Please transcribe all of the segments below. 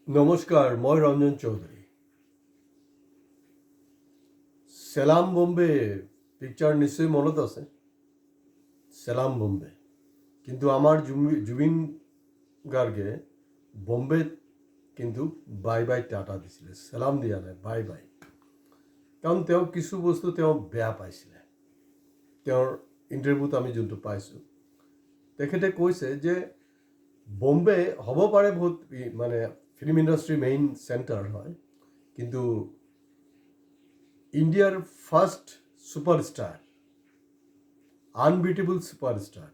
নমস্কাৰ, মই ৰঞ্জন চৌধুৰী। চেলাম বম্বে পিকচাৰ নিশ্চয় মনত আছে। চেলাম বম্বে, কিন্তু আমাৰ জুবিন গাৰ্গে বম্বেত কিন্তু বাই বাই টাটা দিছিলে, চেলাম দিয়া নাই, বাই বাই। কাৰণ তেওঁ কিছু বস্তু তেওঁ বেয়া পাইছিলে। তেওঁৰ ইণ্টাৰভিউত আমি যোনটো পাইছোঁ, তেখেতে কৈছে যে বম্বে হ'ব পাৰে বহুত মানে ফিল্ম ইণ্ডাষ্ট্ৰীৰ মেইন চেণ্টাৰ হয়, কিন্তু ইণ্ডিয়াৰ first superstar, unbeatable superstar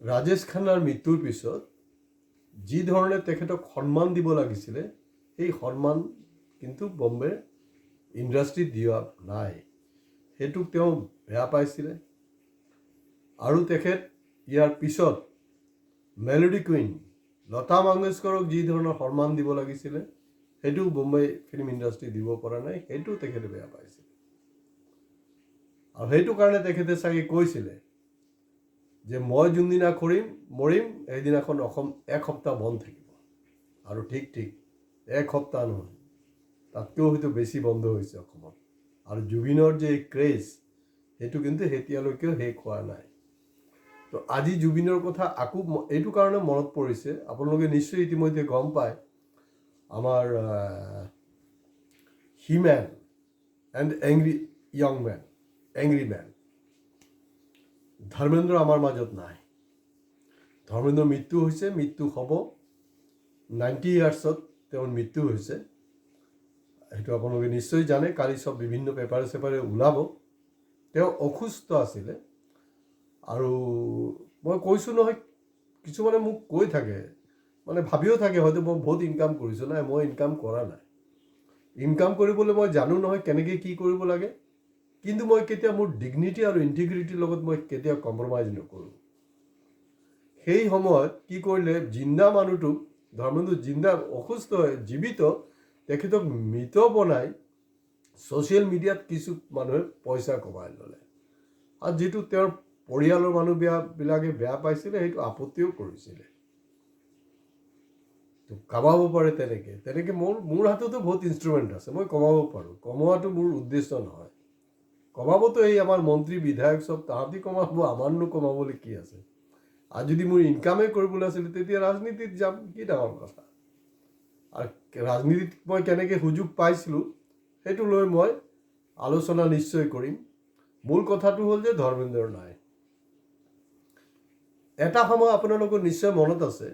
Rajesh খান্নাৰ মৃত্যুৰ পিছত যি ধৰণে তেখেতক সন্মান দিব লাগিছিলে, সেই সন্মান কিন্তু বম্বে ইণ্ডাষ্ট্ৰীত দিয়া নাই। সেইটোক তেওঁ বেয়া পাইছিলে। আৰু তেখেত ইয়াৰ পিছত মেলোডি কুইন লতা মংগেশকাৰক যি ধৰণৰ সন্মান দিব লাগিছিলে, সেইটো বম্বে ফিল্ম ইণ্ডাষ্ট্ৰী দিব পৰা নাই। সেইটো তেখেতে বেয়া পাইছিলে। আৰু সেইটো কাৰণে তেখেতে চাগে কৈছিলে যে মই যোনদিনা মৰিম সেইদিনাখন অসম এক সপ্তাহ বন্ধ থাকিব। আৰু ঠিক এক সপ্তাহ নহয়, তাতকৈও হয়তো বেছি বন্ধ হৈছে অসমত। আৰু জুবিনৰ যে ক্ৰেজ, সেইটো কিন্তু এতিয়ালৈকেও শেষ হোৱা নাই। তো আজি জুবিনৰ কথা আকৌ এইটো কাৰণে মনত পৰিছে, আপোনালোকে নিশ্চয় ইতিমধ্যে গম পায়, আমাৰ he man and angry man Dharmendra আমাৰ মাজত নাই। ধৰ্মেন্দ্ৰৰ মৃত্যু হৈছে, মৃত্যু হ'ব। 90 ইয়াৰ্ছত তেওঁৰ মৃত্যু হৈছে। সেইটো আপোনালোকে নিশ্চয় জানে, কালি চব বিভিন্ন পেপাৰে ওলাব। তেওঁ অসুস্থ আছিলে। আৰু মই কৈছোঁ নহয়, কিছুমানে মোক কৈ থাকে, মানে ভাবিও থাকে হয়তো মই বহুত ইনকাম কৰিছোঁ। নাই, মই ইনকাম কৰা নাই। ইনকাম কৰিবলৈ মই জানো নহয় কেনেকৈ কি কৰিব লাগে, কিন্তু মই কেতিয়া মোৰ ডিগনিটি আৰু ইণ্টিগ্ৰিটিৰ লগত মই কেতিয়াও কম্প্ৰমাইজ নকৰোঁ। সেই সময়ত কি কৰিলে, জিন্দা মানুহটোক, ধৰ্মেন্দ্ৰ জিন্দা, অসুস্থ জীৱিত, তেখেতক মৃত বনাই ছ'চিয়েল মিডিয়াত কিছু মানুহে পইচা কমাই ল'লে। আৰু যিটো তেওঁৰ পৰিয়ালৰ মানুহবিলাকে বেয়া পাইছিলে, সেইটো আপত্তিও কৰিছিলে। কমাব পাৰে তেনেকৈ মোৰ হাততো বহুত ইনষ্ট্ৰুমেণ্ট আছে, মই কমাব পাৰোঁ। কমোৱাটো মোৰ উদ্দেশ্য নহয়। কমাবতো এই আমাৰ মন্ত্ৰী বিধায়ক চব তাহাঁতি কমাব, আমাৰনো কমাবলৈ কি আছে। আৰু যদি মোৰ ইনকামেই কৰিবলৈ আছিলে, তেতিয়া ৰাজনীতিত যাম, কি ডাঙৰ কথা। আৰু ৰাজনীতিত মই কেনেকৈ সুযোগ পাইছিলোঁ, সেইটো লৈ মই আলোচনা নিশ্চয় কৰিম। মূল কথাটো হ'ল যে ধৰ্মেন্দ্ৰ নাই। এটা সময় আপোনালোকৰ নিশ্চয় মনত আছে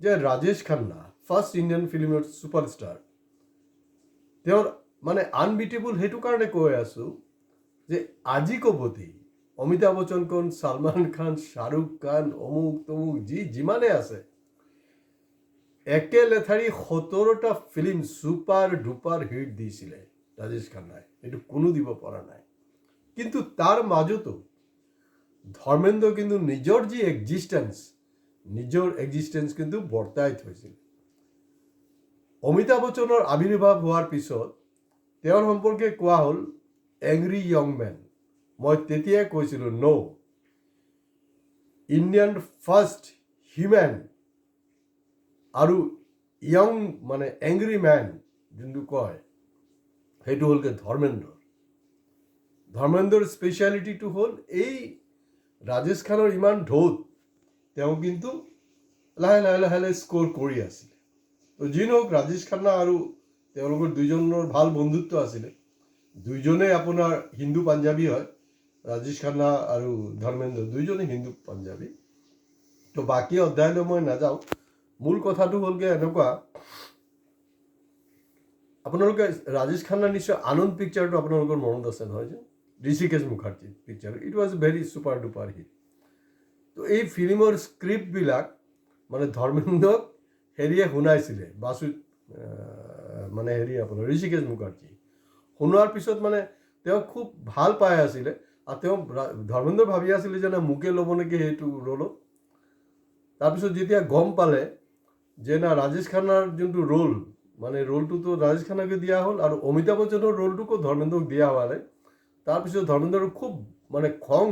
যে ৰাজেশ খান্না, ফাৰ্ষ্ট ইণ্ডিয়ান ফিল্মৰ ছুপাৰষ্টাৰ, তেওঁৰ মানে আনবিটেবল সেইটো কাৰণে কৈ আছোঁ যে আজি কবতি অমিতাভ বচ্চন খান, সালমান খান, শ্বাহৰুখ খান, অমুক তমুক যিমানে আছে, একেলেথাৰি 17টা ফিল্ম ছুপাৰ ডুপাৰ হিট দিছিলে ৰাজেশ খান্নাই। এইটো কোনো দিব পৰা নাই। কিন্তু তাৰ মাজতো ধৰ্মেন্দ্ৰ কিন্তু নিজৰ এক্সিষ্টেঞ্চ কিন্তু বৰ্তাই থৈছিল। অমিতাভ বচ্চনৰ আৱিৰ্ভাৱ হোৱাৰ পিছত তেওঁৰ সম্পৰ্কে কোৱা হ'ল এংগ্ৰি য়ং মেন। মই তেতিয়াই কৈছিলোঁ, ইণ্ডিয়ান ফাৰ্ষ্ট হিউমেন আৰু য়ং মানে এংগ্ৰি মেন যোনটো কয়, সেইটো হ'লগৈ ধৰ্মেন্দ্ৰৰ স্পেচিয়েলিটিটো হ'ল এই ৰাজেশ খানৰ ইমান ঢৌত তেওঁ কিন্তু লাহে লাহে স্ক'ৰ কৰি আছিলে। তো যি নহওক, ৰাজেশ খান্না আৰু তেওঁলোকৰ দুইজনৰ ভাল বন্ধুত্ব আছিলে। দুইজনেই আপোনাৰ হিন্দু পাঞ্জাবী হয়, ৰাজেশ খান্না আৰু ধৰ্মেন্দ্ৰ দুইজনেই হিন্দু পাঞ্জাবী। তো বাকী অধ্যায়লৈ মই নাযাওঁ। মূল কথাটো হ'লগৈ এনেকুৱা, আপোনালোকে ৰাজেশ খান্নাৰ নিশ্চয় আনন্দ পিকচাৰটো আপোনালোকৰ মনত আছে নহয়, যে Hrishikesh Mukherjee picture, it was very super duper hit. তো এই ফিল্মৰ স্ক্ৰিপ্টবিলাক মানে ধৰ্মেন্দ্ৰক শুনাইছিলে, মানে আপোনাৰ ঋষিকেশ মুখাৰ্জী শুনোৱাৰ পিছত মানে তেওঁ খুব ভাল পাই আছিলে। আৰু তেওঁ ধৰ্মেন্দ্ৰ ভাবি আছিলে যে মোকে ল'ব নেকি সেইটো ৰোলত। তাৰপিছত যেতিয়া গম পালে যে না, ৰাজেশ খান্নাৰ যোনটো ৰোল, মানে ৰোলটোতো ৰাজেশ খান্নাকে দিয়া হ'ল আৰু অমিতাভ বচ্চনৰ ৰোলটোকো ধৰ্মেন্দ্ৰক দিয়া হোৱা নাই। তাৰপিছত ধৰ্মেন্দ্ৰৰ খুব মানে খং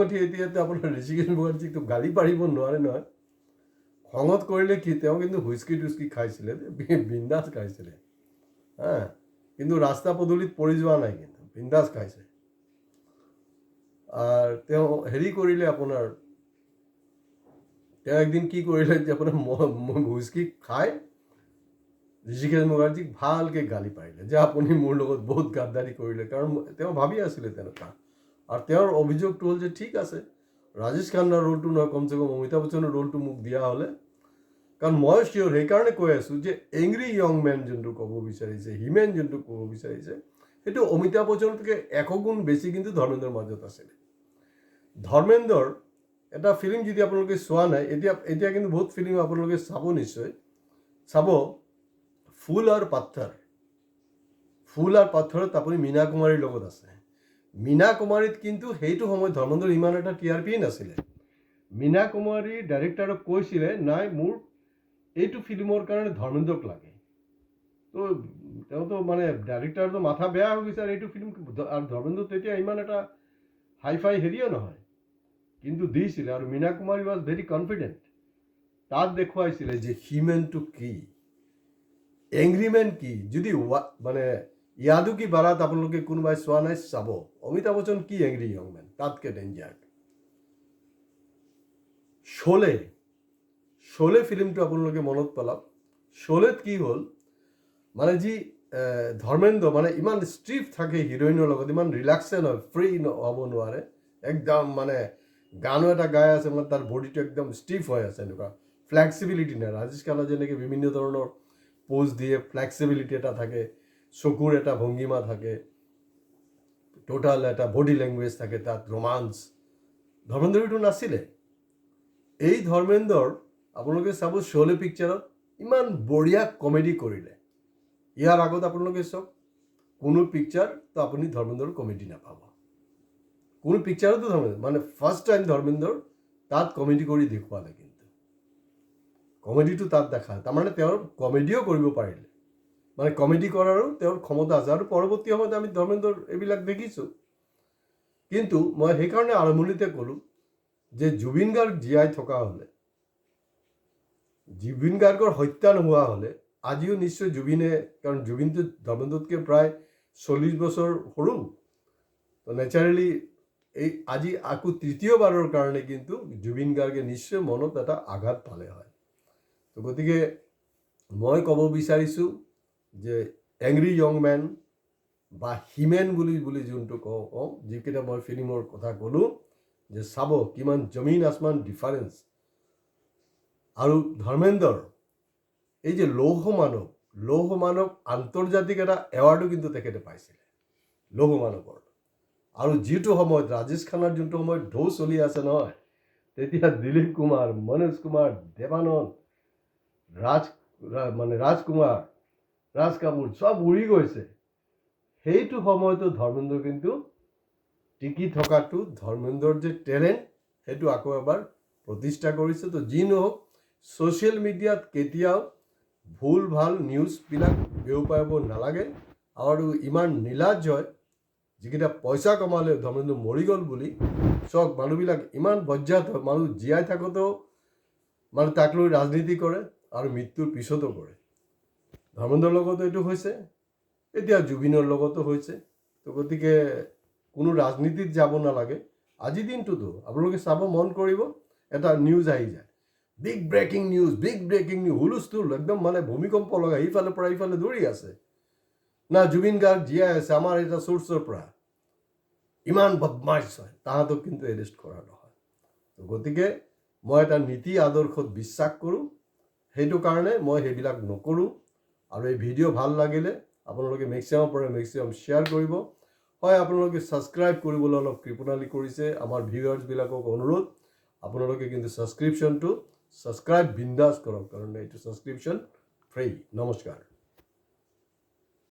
উঠি এতিয়া আপোনাৰ ঋষিকেশ মুখাৰ্জীকতো গালি পাৰিব নোৱাৰে নহয়। খঙত কৰিলে কি তেওঁ কিন্তু হুইস্কি টুইস্কি খাইছিলে, বিন্দাছ খাইছিলে, কিন্তু ৰাস্তা পদূলিত পৰি যোৱা নাই, কিন্তু বিন্দাছ খাইছে। আৰ তেওঁ হেৰি কৰিলে আপোনাৰ, তেওঁ একদিন কি কৰিলে যে আপোনাৰ হুইস্কি খাই ঋষিকেশ মুখাৰ্জীক ভালকৈ গালি পাৰিলে যে আপুনি মোৰ লগত বহুত গাদ্দাৰি কৰিলে, কাৰণ তেওঁ ভাবি আছিলে তেনেকুৱা। আৰু তেওঁৰ অভিযোগটো হ'ল যে ঠিক আছে, ৰাজেশ খান্নাৰ ৰোলটো নহয়, কমচে কম অমিতাভ বচ্চনৰ ৰোলটো মোক দিয়া হ'লে, কাৰণ মই চিয়'ৰ সেইকাৰণে কৈ আছোঁ যে এংগ্ৰি য়ং মেন যোনটো ক'ব বিচাৰিছে, হিমেন যোনটো ক'ব বিচাৰিছে, সেইটো অমিতাভ বচ্চনতকৈ 100 গুণ বেছি কিন্তু ধৰ্মেন্দ্ৰৰ মাজত আছিলে। ধৰ্মেন্দ্ৰৰ এটা ফিল্ম যদি আপোনালোকে চোৱা নাই, এতিয়া কিন্তু বহুত ফিল্ম আপোনালোকে চাব, নিশ্চয় চাব, ফুল আৰু পাথৰ। ফুল আৰু পাথৰত আপুনি মীনা কুমাৰীৰ লগত আছে। মীনা কুমাৰীত কিন্তু সেইটো সময়ত ধৰ্মেন্দ্ৰৰ ইমান এটা TRP নাছিলে। মীনা কুমাৰীৰ ডাইৰেক্টৰক কৈছিলে নাই, মোৰ এইটো ফিল্মৰ কাৰণে ধৰ্মেন্দ্ৰক লাগে। তো তেওঁতো মানে ডাইৰেক্টৰটো মাথা বেয়া হৈ গৈছে, আৰু এইটো ফিল্ম, আৰু ধৰ্মেন্দ্ৰ তেতিয়া ইমান এটা হাই ফাই হেৰিও নহয়, কিন্তু দিছিলে। আৰু Meena Kumari was very confident. তাত দেখুৱাইছিলে যে হিমেনটো কি, এংগ্ৰিমেন কি। যদি মানে ইয়াদু কি বাৰাত আপোনালোকে কোনোবাই চোৱা নাই, চাব। অমিতাভ বচ্চন কি এংগ্ৰি য়ং মেন, তাতকৈ ডেঞ্জাৰ। শোলে ফিল্মটো আপোনালোকে মনত পেলাওক। শোলেত কি হ'ল, মানে যি ধৰ্মেন্দ্ৰ মানে ইমান ষ্ট্ৰিফ থাকে হিৰইনৰ লগত, ইমান ৰিলেক্সে নহয়, ফ্ৰী হ'ব নোৱাৰে, একদম মানে গানো এটা গাই আছে, মানে তাৰ বডিটো একদম ষ্টিফ হৈ আছে, এনেকুৱা ফ্লেক্সিবিলিটি নাই। ৰাজেশ খান্না যেনেকৈ বিভিন্ন ধৰণৰ পোজ দিয়ে, ফ্লেক্সিবিলিটি এটা থাকে, চকুৰ এটা ভংগীমা থাকে, টোটাল এটা বডি লেংগুৱেজ থাকে, তাত ৰোমাঞ্চ। ধৰ্মেন্দ্ৰৰ এইটো নাছিলে। এই ধৰ্মেন্দ্ৰৰ আপোনালোকে চাব, শোলে পিকচাৰত ইমান বঢ়িয়া কমেডি কৰিলে। ইয়াৰ আগত আপোনালোকে চাওক, কোনো পিকচাৰতো আপুনি ধৰ্মেন্দ্ৰৰ কমেডি নাপাব। কোনো পিকচাৰতো ধৰ্মেন্দ্ৰ, মানে ফাৰ্ষ্ট টাইম ধৰ্মেন্দ্ৰৰ তাত কমেডি কৰি দেখুৱালে, কিন্তু কমেডিটো তাত দেখালে। তাৰমানে তেওঁৰ কমেডিও কৰিব পাৰিলে, মানে কমেডি কৰাৰো তেওঁৰ ক্ষমতা আছে। আৰু পৰৱৰ্তী সময়ত আমি ধৰ্মেন্দ্ৰৰ এইবিলাক দেখিছোঁ। কিন্তু মই সেইকাৰণে আৰম্ভণিতে ক'লোঁ যে জুবিন গাৰ্গ জীয়াই থকা হ'লে, জুবিন গাৰ্গৰ হত্যা নোহোৱা হ'লে আজিও নিশ্চয় জুবিনে, কাৰণ জুবিনটো ধৰ্মেন্দ্ৰতকৈ প্ৰায় 40 বছৰ সৰু, তো নেচাৰেলি এই আজি আকৌ তৃতীয়বাৰৰ কাৰণে কিন্তু জুবিন গাৰ্গে নিশ্চয় মনত এটা আঘাত পালে হয়। তো গতিকে মই ক'ব বিচাৰিছোঁ যে এংগ্ৰি য়ং মেন বা হিমেন বুলি যোনটো কওঁ, যিকেইটা মই ফিল্মৰ কথা ক'লোঁ, যে চাব কিমান জমিন আসমান ডিফাৰেঞ্চ। আৰু ধৰ্মেন্দ্ৰৰ এই যে লৌহ মানৱ আন্তৰ্জাতিক এটা এৱাৰ্ডো কিন্তু তেখেতে পাইছিলে, লৌহ মানৱৰ। আৰু যিটো সময়ত ৰাজেশ খান্নাৰ যোনটো সময়ত ঢৌ চলি আছে নহয়, তেতিয়া দিলীপ কুমাৰ, মনোজ কুমাৰ, দেৱানন্দ, ৰাজকুমাৰ, ৰাজ কাপুৰ চব উৰি গৈছে। সেইটো সময়তো ধৰ্মেন্দ্ৰ কিন্তু টিকি থকাটো, ধৰ্মেন্দ্ৰৰ যে টেলেণ্ট, সেইটো আকৌ এবাৰ প্ৰতিষ্ঠা কৰিছে। তো যি নহওক, ছ'চিয়েল মিডিয়াত কেতিয়াও ভুল ভাল নিউজবিলাক বিয়পাব নালাগে। আৰু ইমান নীলাজ হয়, যিকেইটা পইচা কমালে ধৰ্মেন্দ্ৰ মৰি গ'ল বুলি, চব মানুহবিলাক ইমান বজ্জাত হয়, মানুহ জীয়াই থাকোঁতেও মানে তাক লৈ ৰাজনীতি কৰে, আৰু মৃত্যুৰ পিছতো কৰে। ধৰ্মেন্দ্ৰৰ লগতো এইটো হৈছে, এতিয়া জুবিনৰ লগতো হৈছে। তো গতিকে কোনো ৰাজনীতিত যাব নালাগে। আজিৰ দিনটোতো আপোনালোকে চাব, মন কৰিব, এটা নিউজ আহি যায়, বিগ ব্ৰেকিং নিউজ, হুলস্থুল, একদম মানে ভূমিকম্প লগা, ইফালৰ পৰা ইফালে দৌৰি আছে। না জুবিন গাৰ্গ জীয়াই আছে, আমাৰ এটা চ'ৰ্চৰ পৰা। ইমান বদমাইছ হয়, তাহাঁতক কিন্তু এৰেষ্ট কৰা নহয়। তো গতিকে মই এটা নীতি আদৰ্শত বিশ্বাস কৰোঁ, সেইটো কাৰণে মই সেইবিলাক নকৰোঁ। আৰু এই ভিডিঅ' ভাল লাগিলে আপোনালোকে মেক্সিমামৰ পৰা মেক্সিমাম শ্বেয়াৰ কৰিব। হয়, আপোনালোকে ছাবস্ক্ৰাইব কৰিবলৈ অলপ কৃপণালি কৰিছে, আমাৰ ভিউৱাৰ্ছবিলাকক অনুৰোধ, আপোনালোকে কিন্তু ছাবস্ক্ৰাইব বিন্দাছ কৰক, কাৰণ এইটো ছাবস্ক্ৰিপশ্যন ফ্ৰী। নমস্কাৰ।